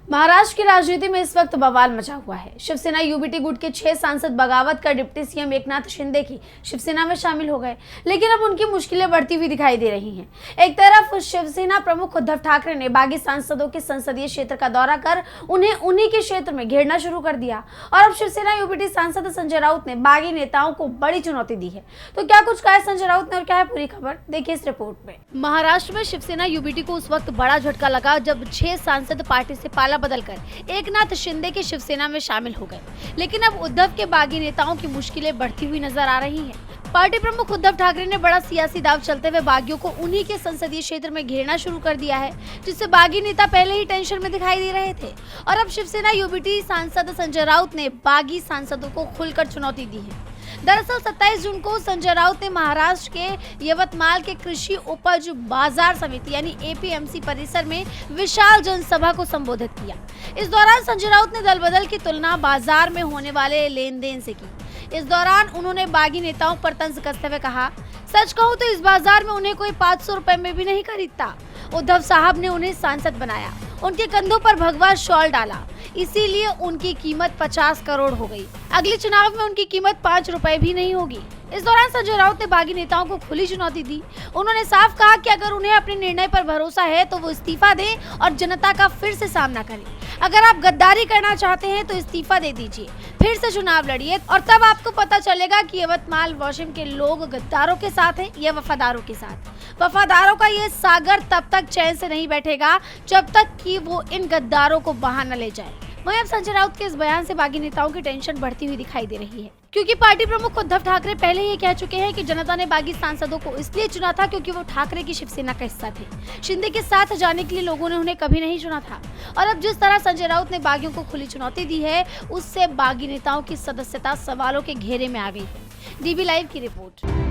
महाराष्ट्र की राजनीति में इस वक्त बवाल मचा हुआ है। शिवसेना यूबीटी गुट के 6 सांसद बगावत कर डिप्टी सीएम एकनाथ शिंदे की शिवसेना में शामिल हो गए, लेकिन अब उनकी मुश्किलें बढ़ती हुई दिखाई दे रही हैं। एक तरफ शिवसेना प्रमुख उद्धव ठाकरे ने बागी सांसदों के संसदीय क्षेत्र का दौरा कर उन्हें उन्हीं के क्षेत्र में घेरना शुरू कर दिया और अब शिवसेना यूबीटी सांसद संजय राउत ने बागी नेताओं को बड़ी चुनौती दी है। तो क्या कुछ कहा है संजय राउत ने और क्या है पूरी खबर, देखिए इस रिपोर्ट में। महाराष्ट्र में शिवसेना यूबीटी को उस वक्त बड़ा झटका लगा जब 6 सांसद पार्टी से पाला बदलकर एकनाथ शिंदे की शिवसेना में शामिल हो गए, लेकिन अब उद्धव के बागी नेताओं की मुश्किलें बढ़ती हुई नजर आ रही हैं। पार्टी प्रमुख उद्धव ठाकरे ने बड़ा सियासी दांव चलते हुए बागियों को उन्हीं के संसदीय क्षेत्र में घेरना शुरू कर दिया है, जिससे बागी नेता पहले ही टेंशन में दिखाई दे रहे थे और अब शिवसेना यूबीटी सांसद संजय राउत ने बागी सांसदों को खुलकर चुनौती दी है। दरअसल 27 जून को संजय राउत ने महाराष्ट्र के यवतमाल के कृषि उपज बाजार समिति यानी एपीएमसी परिसर में विशाल जनसभा को संबोधित किया। इस दौरान संजय राउत ने दल बदल की तुलना बाजार में होने वाले लेन देन से की। इस दौरान उन्होंने बागी नेताओं पर तंज कसते हुए कहा, सच कहूं तो इस बाजार में उन्हें कोई 500 रुपए में भी नहीं खरीदता। उद्धव साहब ने उन्हें सांसद बनाया, उनके कंधों पर भगवा शॉल डाला, इसीलिए उनकी कीमत 50 करोड़ हो गई। अगले चुनाव में उनकी कीमत 5 रुपए भी नहीं होगी। इस दौरान संजय राउत ने बागी नेताओं को खुली चुनौती दी। उन्होंने साफ कहा कि अगर उन्हें अपने निर्णय पर भरोसा है तो वो इस्तीफा दें और जनता का फिर से सामना करें। अगर आप गद्दारी करना चाहते हैं तो इस्तीफा दे दीजिए, फिर से चुनाव लड़िए और तब आपको पता चलेगा कि यवतमाल वाशिम के लोग गद्दारों के साथ हैं या वफादारों के साथ। वफादारों का ये सागर तब तक चैन से नहीं बैठेगा जब तक कि वो इन गद्दारों को बाहर न ले जाए। वहीं अब संजय राउत के इस बयान से बागी नेताओं की टेंशन बढ़ती हुई दिखाई दे रही है, क्योंकि पार्टी प्रमुख उद्धव ठाकरे पहले ही कह चुके हैं कि जनता ने बागी सांसदों को इसलिए चुना था क्योंकि वो ठाकरे की शिवसेना का हिस्सा थे। शिंदे के साथ जाने के लिए लोगों ने उन्हें कभी नहीं चुना था और अब जिस तरह संजय राउत ने बागियों को खुली चुनौती दी है, उससे बागी नेताओं की सदस्यता सवालों के घेरे में आ गई है। डीबी लाइव की रिपोर्ट।